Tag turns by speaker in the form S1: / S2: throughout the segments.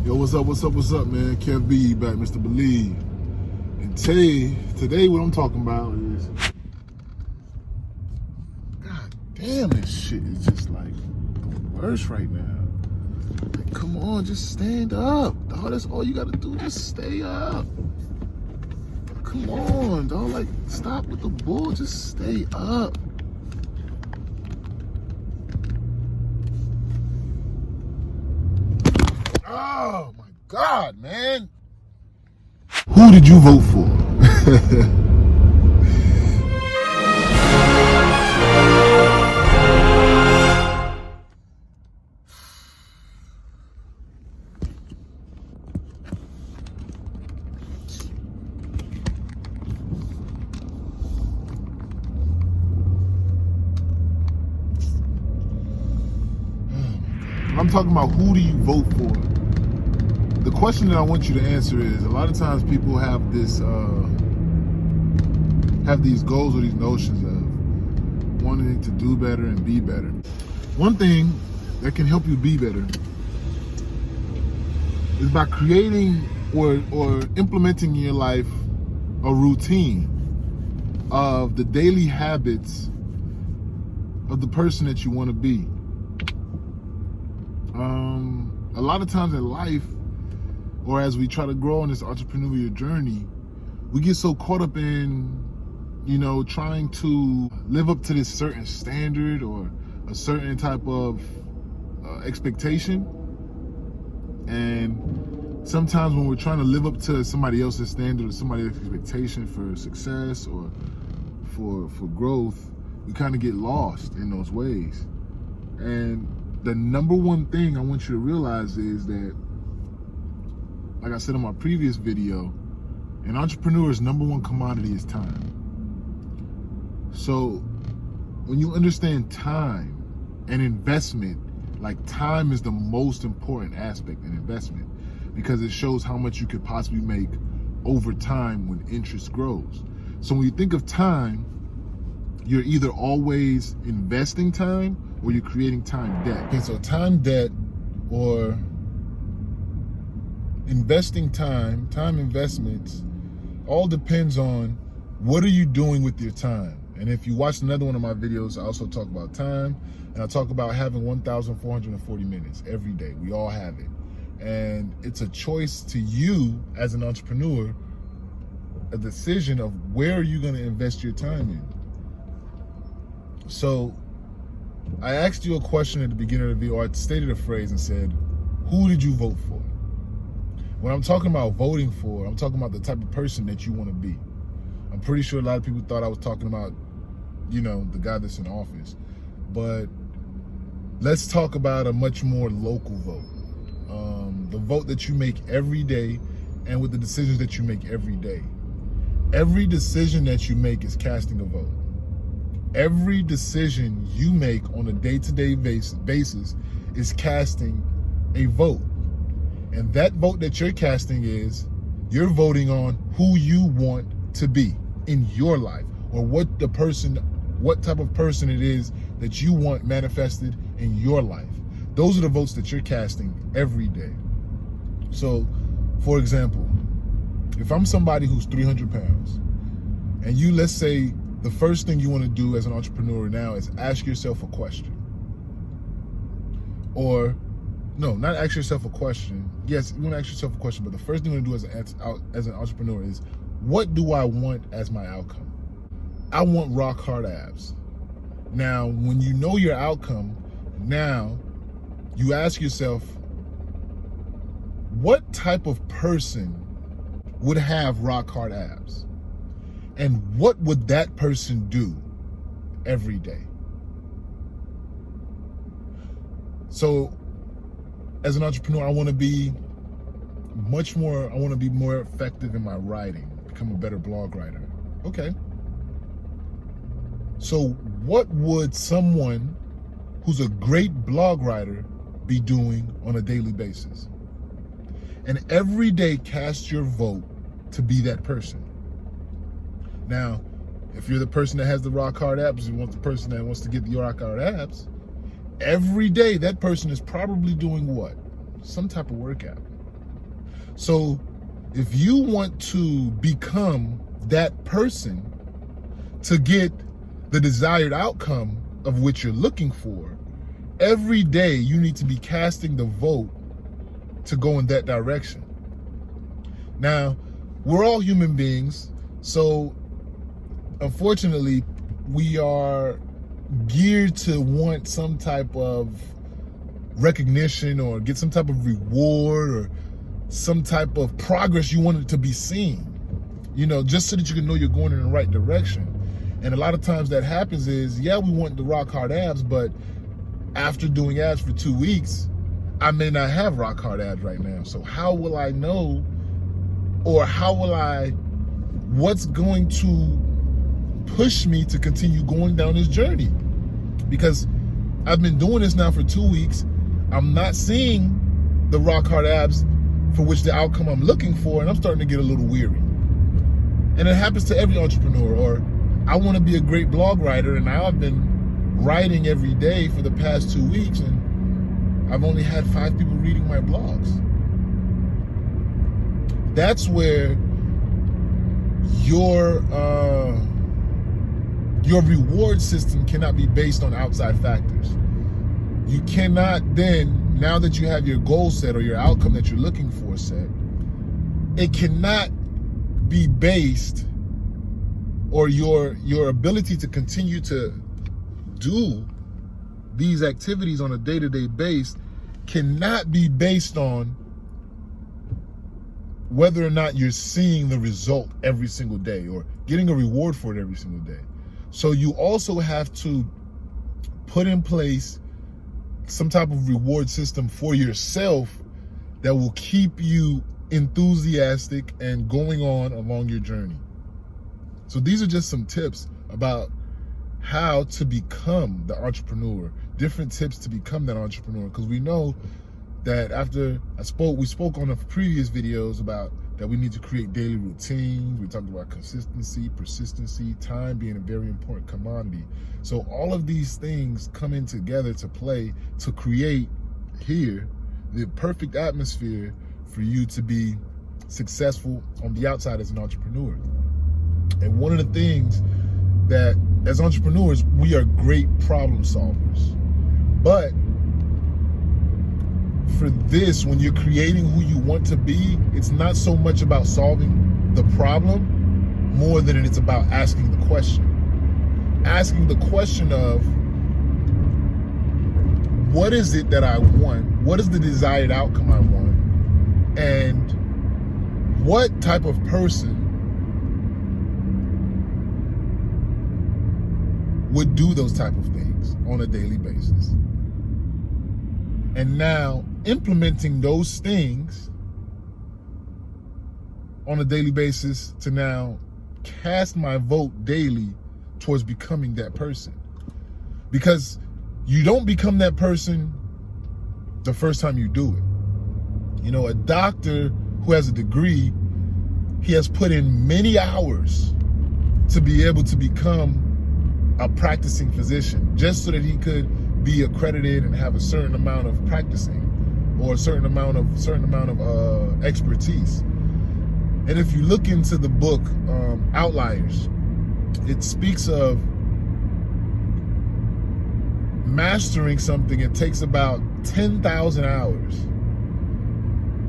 S1: Yo, what's up, man? Kev B back, Mr. Believe. And today what I'm talking about is, God damn, this shit is just like worse right now. Like, come on, just stand up, dog. That's all you gotta do, just stay up. Come on, dog. Like, stop with the bull, just stay up. Oh my God, man. Who did you vote for? I'm talking about who do you vote for? The question that I want you to answer is, a lot of times people have this, have these goals or these notions of wanting to do better and be better. One thing that can help you be better is by creating or implementing in your life a routine of the daily habits of the person that you want to be. A lot of times in life, or as we try to grow on this entrepreneurial journey, we get so caught up in, trying to live up to this certain standard or a certain type of expectation. And sometimes when we're trying to live up to somebody else's standard or somebody else's expectation for success or for growth, we kind of get lost in those ways. And the number one thing I want you to realize is that, like I said in my previous video, an entrepreneur's number one commodity is time. So when you understand time and investment, like, time is the most important aspect in investment because it shows how much you could possibly make over time when interest grows. So when you think of time, you're either always investing time or you're creating time debt. Okay, so time debt or investing time investments, all depends on what are you doing with your time. And if you watched another one of my videos, I also talk about time, and I talk about having 1,440 minutes every day. We all have it. And it's a choice to you as an entrepreneur, a decision of where are you going to invest your time in. So I asked you a question at the beginning of the video, or I stated a phrase and said, who did you vote for? When I'm talking about voting for, I'm talking about the type of person that you want to be. I'm pretty sure a lot of people thought I was talking about, the guy that's in office. But let's talk about a much more local vote. The vote that you make every day and with the decisions that you make every day. Every decision that you make is casting a vote. Every decision you make on a day-to-day basis is casting a vote. And that vote that you're casting is, you're voting on who you want to be in your life, or what type of person it is that you want manifested in your life. Those are the votes that you're casting every day. So, for example, if I'm somebody who's 300 pounds, and you, let's say, the first thing you want to do as an entrepreneur now is ask yourself a question. Or, no, not ask yourself a question. Yes, you want to ask yourself a question, but the first thing you want to do as an entrepreneur is, what do I want as my outcome? I want rock hard abs. Now, when you know your outcome, now you ask yourself, what type of person would have rock hard abs? And what would that person do every day? So, as an entrepreneur, I want to be more effective in my writing, become a better blog writer. Okay. So what would someone who's a great blog writer be doing on a daily basis? And every day cast your vote to be that person. Now, if you're the person that has the rock hard abs, you want the person that wants to get the rock hard abs, every day that person is probably doing what? Some type of workout. So if you want to become that person to get the desired outcome of what you're looking for, every day you need to be casting the vote to go in that direction. Now, we're all human beings, so unfortunately, we are geared to want some type of recognition or get some type of reward or some type of progress you want it to be seen, just so that you can know you're going in the right direction. And a lot of times that happens is, yeah, we want the rock hard abs, but after doing abs for 2 weeks, I may not have rock hard abs right now. So how will I know, or what's going to push me to continue going down this journey? Because I've been doing this now for 2 weeks. I'm not seeing the rock hard abs for which the outcome I'm looking for, and I'm starting to get a little weary. And it happens to every entrepreneur. Or I want to be a great blog writer, and now I've been writing every day for the past 2 weeks, and I've only had 5 people reading my blogs. That's where your reward system cannot be based on outside factors. You cannot then, now that you have your goal set or your outcome that you're looking for set, it cannot be based, or your ability to continue to do these activities on a day-to-day basis cannot be based on whether or not you're seeing the result every single day or getting a reward for it every single day. So you also have to put in place some type of reward system for yourself that will keep you enthusiastic and going on along your journey. So these are just some tips about how to become the entrepreneur, different tips to become that entrepreneur, because we know that we spoke on the previous videos about that we need to create daily routines. We talked about consistency, persistency, time being a very important commodity. So all of these things come in together to play to create here the perfect atmosphere for you to be successful on the outside as an entrepreneur. And one of the things that as entrepreneurs, we are great problem solvers. But for this, when you're creating who you want to be, it's not so much about solving the problem more than it's about asking the question. Asking the question of, what is it that I want? What is the desired outcome I want? And what type of person would do those type of things on a daily basis? And now implementing those things on a daily basis to now cast my vote daily towards becoming that person. Because you don't become that person the first time you do it. A doctor who has a degree, he has put in many hours to be able to become a practicing physician, just so that he could be accredited and have a certain amount of practicing or a certain amount of expertise. And if you look into the book Outliers, it speaks of mastering something. It takes about 10,000 hours,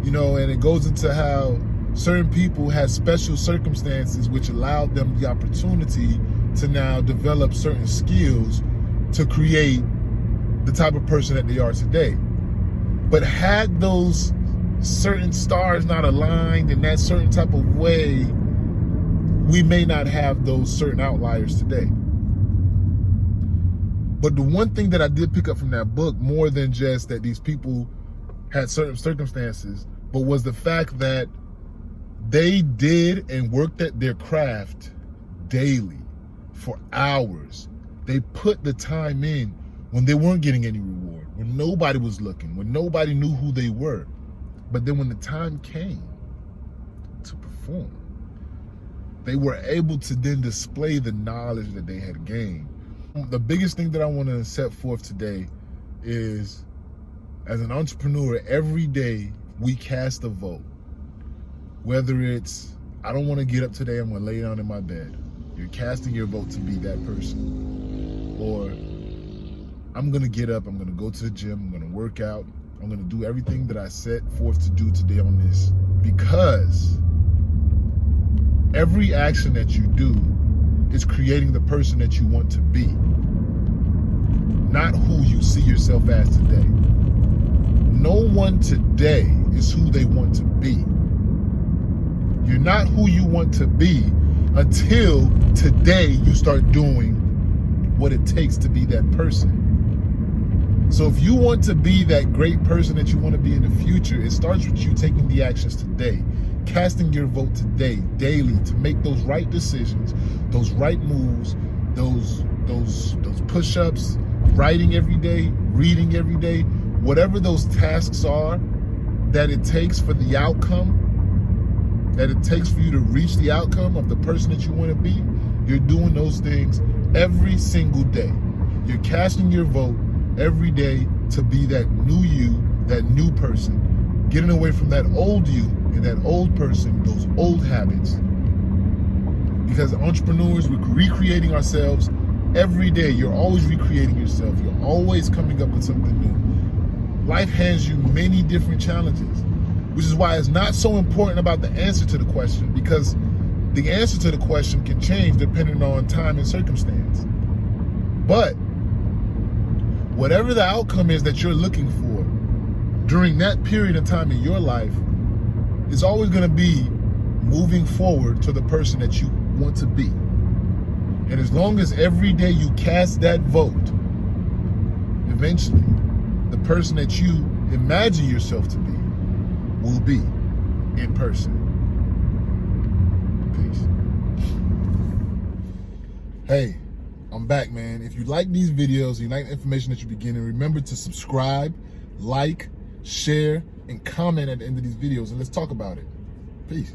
S1: and it goes into how certain people had special circumstances which allowed them the opportunity to now develop certain skills to create the type of person that they are today. But had those certain stars not aligned in that certain type of way, we may not have those certain outliers today. But the one thing that I did pick up from that book, more than just that these people had certain circumstances, but was the fact that they did and worked at their craft daily for hours. They put the time in when they weren't getting any reward, when nobody was looking, when nobody knew who they were. But then when the time came to perform, they were able to then display the knowledge that they had gained. The biggest thing that I want to set forth today is, as an entrepreneur, every day we cast a vote. Whether it's, I don't want to get up today, I'm going to lay down in my bed. You're casting your vote to be that person. Or I'm going to get up, I'm going to go to the gym, I'm going to work out, I'm going to do everything that I set forth to do today on this. Because every action that you do is creating the person that you want to be, not who you see yourself as today. No one today is who they want to be. You're not who you want to be until today you start doing what it takes to be that person. So if you want to be that great person that you want to be in the future, it starts with you taking the actions today, casting your vote today, daily, to make those right decisions, those right moves, those push-ups, writing every day, reading every day, whatever those tasks are that it takes for the outcome, that it takes for you to reach the outcome of the person that you want to be. You're doing those things every single day. You're casting your vote every day to be that new you, that new person, getting away from that old you and that old person, those old habits. Because entrepreneurs, we're recreating ourselves every day. You're always recreating yourself. You're always coming up with something new. Life hands you many different challenges, which is why it's not so important about the answer to the question, because the answer to the question can change depending on time and circumstance. But whatever the outcome is that you're looking for during that period of time in your life is always going to be moving forward to the person that you want to be. And as long as every day you cast that vote, eventually the person that you imagine yourself to be will be in person. Peace. Hey, I'm back, man. If you like these videos, you like the information that you're getting, remember to subscribe, like, share, and comment at the end of these videos, and let's talk about it. Peace.